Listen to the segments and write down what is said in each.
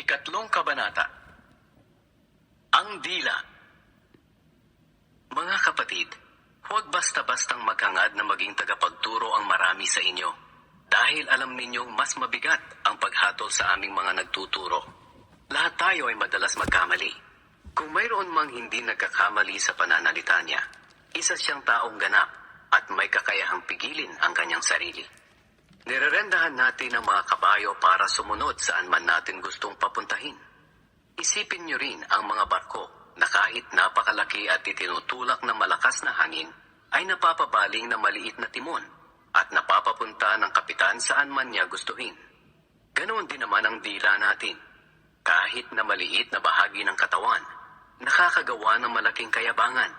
Ikatlong kabanata. Ang dila. Mga kapatid, huwag basta-bastang maghangad na maging tagapagturo ang marami sa inyo, dahil alam ninyong mas mabigat ang paghatol sa aming mga nagtuturo. Lahat tayo ay madalas magkamali. Kung mayroon mang hindi nagkakamali sa pananalita niya, isa siyang taong ganap at may kakayahang pigilin ang kanyang sarili. Nirerendahan natin ang mga kabayo para sumunod saan man natin gustong papuntahin. Isipin niyo rin ang mga barko na kahit napakalaki at itinutulak ng malakas na hangin, ay napapabaling na maliit na timon at napapapunta ng kapitan saan man niya gustuhin. Ganoon din naman ang dila natin. Kahit na maliit na bahagi ng katawan, nakakagawa ng malaking kayabangan.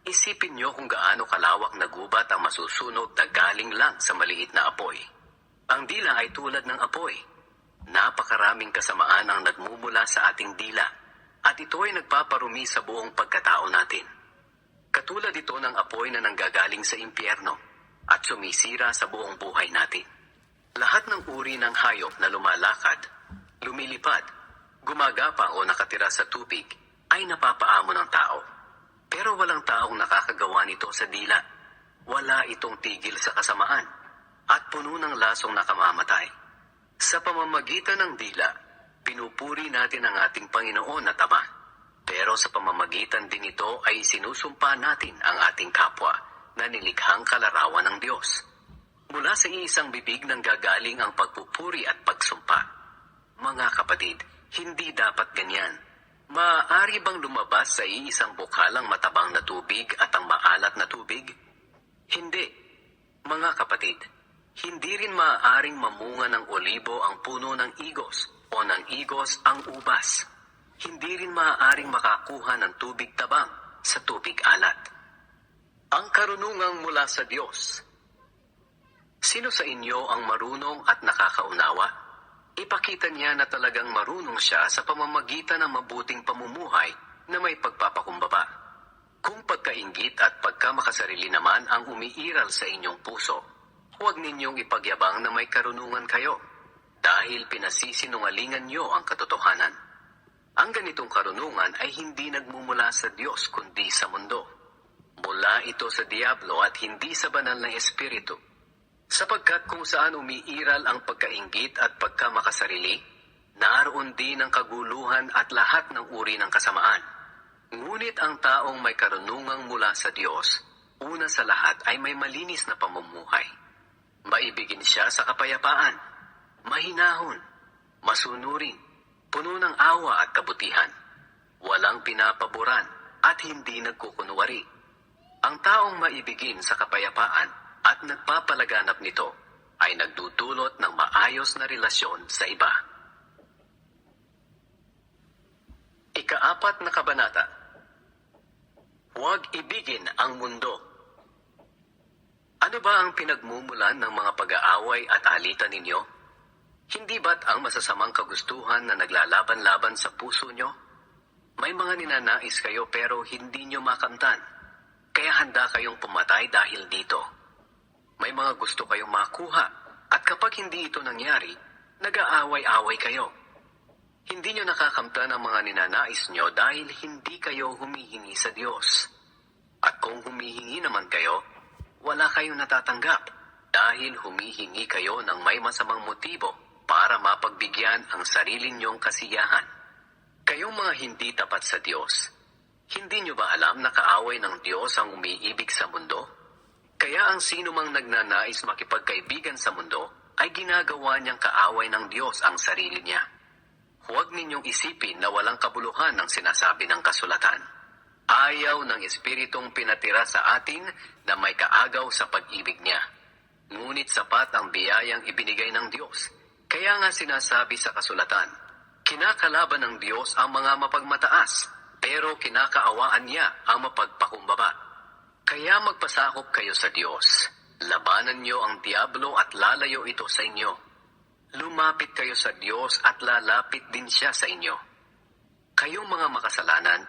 Isipin niyo kung gaano kalawak na gubat ang masusunog na galing lang sa maliit na apoy. Ang dila ay tulad ng apoy. Napakaraming kasamaan ang nagmumula sa ating dila at ito ay nagpaparumi sa buong pagkatao natin. Katulad ito ng apoy na nanggagaling sa impyerno at sumisira sa buong buhay natin. Lahat ng uri ng hayop na lumalakad, lumilipad, gumagapang o nakatira sa tubig ay napapaamo ng tao. Pero walang taong nakakagawa nito sa dila. Wala itong tigil sa kasamaan at puno ng lasong nakamamatay. Sa pamamagitan ng dila, pinupuri natin ang ating Panginoon na Ama. Pero sa pamamagitan din ito ay sinusumpa natin ang ating kapwa na nilikhang kalarawan ng Diyos. Mula sa iisang bibig nang gagaling ang pagpupuri at pagsumpa. Mga kapatid, hindi dapat ganyan. Maaari bang lumabas sa iisang bukalang matabang na tubig at ang maalat na tubig? Hindi. Mga kapatid, hindi rin maaaring mamunga ng olibo ang puno ng igos o ng igos ang ubas. Hindi rin maaaring makakuha ng tubig tabang sa tubig alat. Ang karunungang mula sa Diyos. Sino sa inyo ang marunong at nakakaunawa? Ipakita niya na talagang marunong siya sa pamamagitan ng mabuting pamumuhay na may pagpapakumbaba. Kung pagkainggit at pagkamakasarili naman ang umiiral sa inyong puso, huwag ninyong ipagyabang na may karunungan kayo, dahil pinasisinungalingan niyo ang katotohanan. Ang ganitong karunungan ay hindi nagmumula sa Diyos kundi sa mundo. Mula ito sa diablo at hindi sa banal na espiritu. Sapagkat kung saan umiiral ang pagkainggit at pagkamakasarili, naroon din ang kaguluhan at lahat ng uri ng kasamaan. Ngunit ang taong may karunungang mula sa Diyos, una sa lahat ay may malinis na pamumuhay. Maibigin siya sa kapayapaan, mahinahon, masunurin, puno ng awa at kabutihan, walang pinapaboran at hindi nagkukunwari. Ang taong maibigin sa kapayapaan at nagpapalaganap nito ay nagdudulot ng maayos na relasyon sa iba. Ika-4 na kabanata. Huwag ibigin ang mundo. Ano ba ang pinagmumulan ng mga pag-aaway at alitan ninyo? Hindi ba't ang masasamang kagustuhan na naglalaban-laban sa puso nyo? May mga ninanais kayo pero hindi nyo makamtan, kaya handa kayong pumatay dahil dito. May mga gusto kayong makuha at kapag hindi ito nangyari, nag-aaway-away kayo. Hindi nyo nakakamtan ang mga ninanais nyo dahil hindi kayo humihingi sa Diyos. At kung humihingi naman kayo, wala kayong natatanggap dahil humihingi kayo ng may masamang motibo para mapagbigyan ang sarili niyong kasiyahan. Kayong mga hindi tapat sa Diyos, hindi niyo ba alam na kaaway ng Diyos ang umiibig sa mundo? Kaya ang sino mang nagnanais makipagkaibigan sa mundo ay ginagawa niyang kaaway ng Diyos ang sarili niya. Huwag ninyong isipin na walang kabuluhan ang sinasabi ng kasulatan. Ayaw ng Espiritong pinatira sa atin na may kaagaw sa pag-ibig niya. Ngunit sapat ang biyayang ibinigay ng Diyos. Kaya nga sinasabi sa kasulatan, kinakalaban ng Diyos ang mga mapagmataas, pero kinakaawaan niya ang mapagpakumbaba. Kaya magpasakop kayo sa Diyos. Labanan niyo ang diablo at lalayo ito sa inyo. Lumapit kayo sa Diyos at lalapit din siya sa inyo. Kayong mga makasalanan,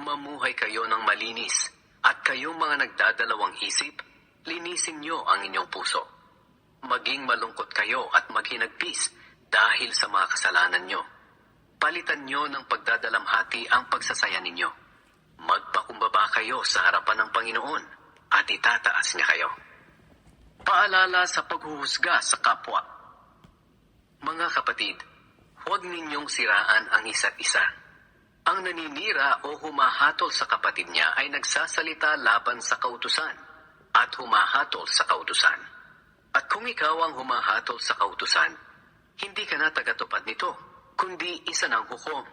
mamuhay kayo ng malinis, at kayong mga nagdadalawang isip, linisin niyo ang inyong puso. Maging malungkot kayo at maghinagpis dahil sa mga kasalanan niyo. palitan nyo ng pagdadalamhati ang pagsasaya ninyo. Magpakumbaba kayo sa harapan ng Panginoon at itataas niya kayo. Paalala sa paghuhusga sa kapwa. Mga kapatid, huwag ninyong siraan ang isa't isa. Ang naninira o humahatol sa kapatid niya ay nagsasalita laban sa kautusan at humahatol sa kautusan. At kung ikaw ang humahatol sa kautusan, hindi ka na tagatupad nito, kundi isa ng hukom.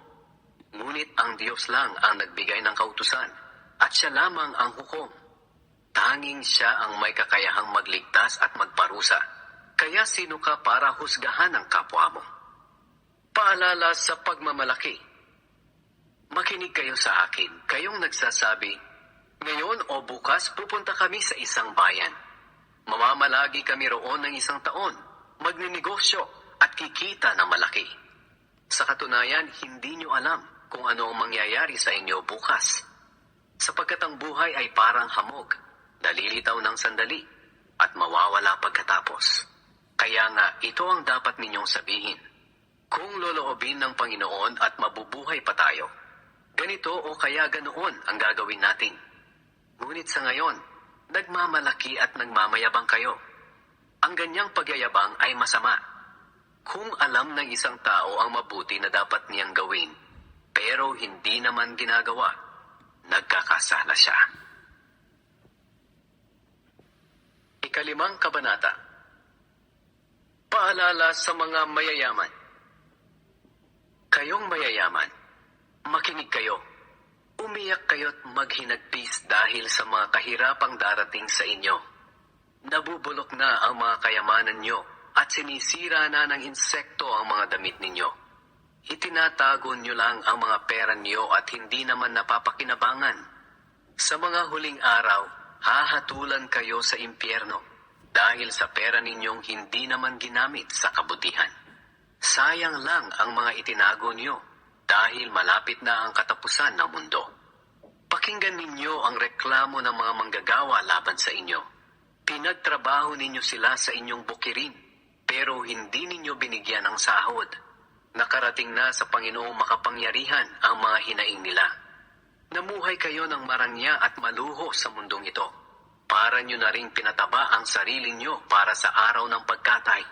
Ngunit ang Diyos lang ang nagbigay ng kautusan, at siya lamang ang hukom. Tanging siya ang may kakayahang magligtas at magparusa. Kaya sino ka para husgahan ang kapwa mo? Paalala sa pagmamalaki. Makinig kayo sa akin, kayong nagsasabi, ngayon o bukas pupunta kami sa isang bayan. Mamamalagi kami roon ng isang taon, magninegosyo at kikita ng malaki. Sa katunayan, hindi nyo alam kung ano ang mangyayari sa inyo bukas. Sapagkat ang buhay ay parang hamog, nalilitaw ng sandali, at mawawala pagkatapos. Kaya nga, ito ang dapat ninyong sabihin. Kung loloobin ng Panginoon at mabubuhay pa tayo, ganito o kaya ganoon ang gagawin natin. Ngunit sa ngayon, nagmamalaki at nagmamayabang kayo. Ang ganyang pagyayabang ay masama. Kung alam ng isang tao ang mabuti na dapat niyang gawin, pero hindi naman ginagawa, nagkakasala siya. Ikalimang kabanata. Paalala sa mga mayayaman. Kayong mayayaman, makinig kayo. Umiyak kayo't maghinagpis dahil sa mga kahirapang darating sa inyo. Nabubulok na ang mga kayamanan nyo at sinisira na ng insekto ang mga damit ninyo. Itinatago nyo lang ang mga pera nyo at hindi naman napapakinabangan. Sa mga huling araw, hahatulan kayo sa impyerno dahil sa pera ninyong hindi naman ginamit sa kabutihan. Sayang lang ang mga itinago nyo dahil malapit na ang katapusan ng mundo. Pakinggan ninyo ang reklamo ng mga manggagawa laban sa inyo. Pinagtrabaho ninyo sila sa inyong bukirin, pero hindi ninyo binigyan ng sahod. Nakarating na sa Panginoong makapangyarihan ang mga hinaing nila. Namuhay kayo ng marangya at maluho sa mundong ito. Para nyo na ring pinataba ang sarili nyo para sa araw ng pagkatay.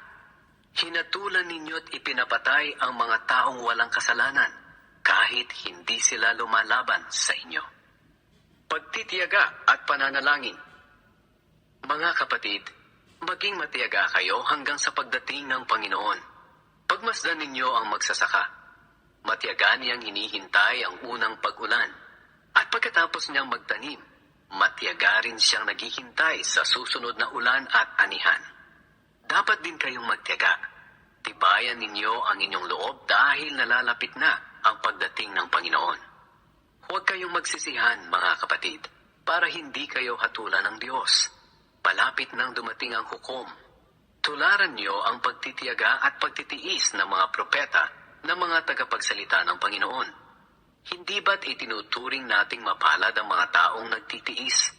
Hinatulan ninyo't ipinapatay ang mga taong walang kasalanan kahit hindi sila lumalaban sa inyo. Pagtitiyaga at pananalangin. Mga kapatid, maging matiyaga kayo hanggang sa pagdating ng Panginoon. Pagmasdan ninyo ang magsasaka. Matiyaga niyang hinihintay ang unang pag-ulan. At pagkatapos niyang magtanim, matiyaga rin siyang naghihintay sa susunod na ulan at anihan. Dapat din kayong magtiyaga. Tibayan ninyo ang inyong loob dahil nalalapit na ang pagdating ng Panginoon. Huwag kayong magsisihan, mga kapatid, para hindi kayo hatulan ng Diyos. Palapit nang dumating ang hukom. Tularan niyo ang pagtitiyaga at pagtitiis ng mga propeta na mga tagapagsalita ng Panginoon. Hindi ba't itinuturing nating mapalad ang mga taong nagtitiis?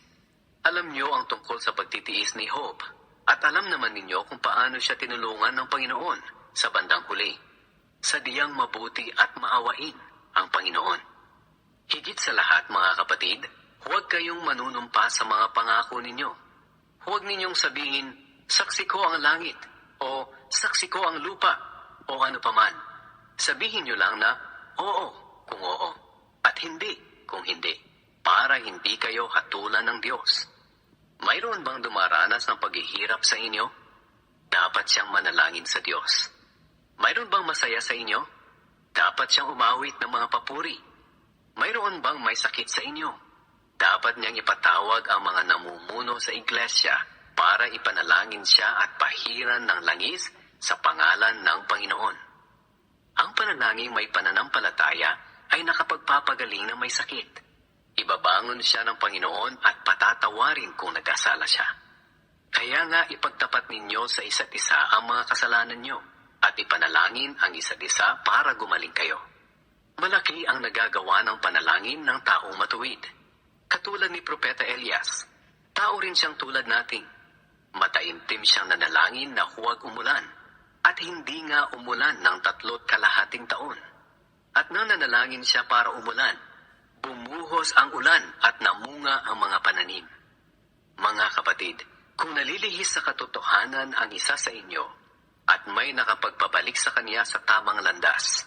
Alam niyo ang tungkol sa pagtitiis ni Job, at alam naman ninyo kung paano siya tinulungan ng Panginoon sa bandang huli. Sadyang mabuti at maawain ang Panginoon. Higit sa lahat, mga kapatid, huwag kayong manunumpa sa mga pangako ninyo. Huwag ninyong sabihin, saksi ko ang langit, o saksi ko ang lupa, o ano paman. Sabihin nyo lang na, oo, kung oo, at hindi, kung hindi, para hindi kayo hatulan ng Diyos. Mayroon bang dumaranas ng paghihirap sa inyo? Dapat siyang manalangin sa Diyos. Mayroon bang masaya sa inyo? Dapat siyang umawit ng mga papuri. Mayroon bang may sakit sa inyo? Dapat niyang ipatawag ang mga namumuno sa iglesia para ipanalangin siya at pahiran ng langis sa pangalan ng Panginoon. Ang panalangin may pananampalataya ay nakapagpapagaling na may sakit. Ibabangon siya ng Panginoon at patatawarin kung nagkasala siya. Kaya nga ipagtapat ninyo sa isa't isa ang mga kasalanan nyo at ipanalangin ang isa't isa para gumaling kayo. Malaki ang nagagawa ng panalangin ng taong matuwid. Katulad ni Propeta Elias, tao rin siyang tulad natin. Mataimtim siyang nanalangin na huwag umulan at hindi nga umulan ng 3 kalahating taon. At nang nanalangin siya para umulan, bumuhos ang ulan at namunga ang mga pananim. Mga kapatid, kung nalilihis sa katotohanan ang isa sa inyo at may nakapagpabalik sa kanya sa tamang landas,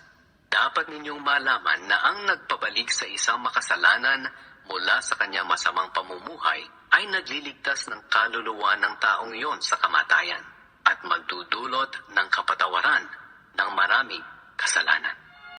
dapat ninyong malaman na ang nagpabalik sa isang makasalanan mula sa kanyang masamang pamumuhay ay nagliligtas ng kaluluwa ng taong iyon sa kamatayan at magdudulot ng kapatawaran ng maraming kasalanan.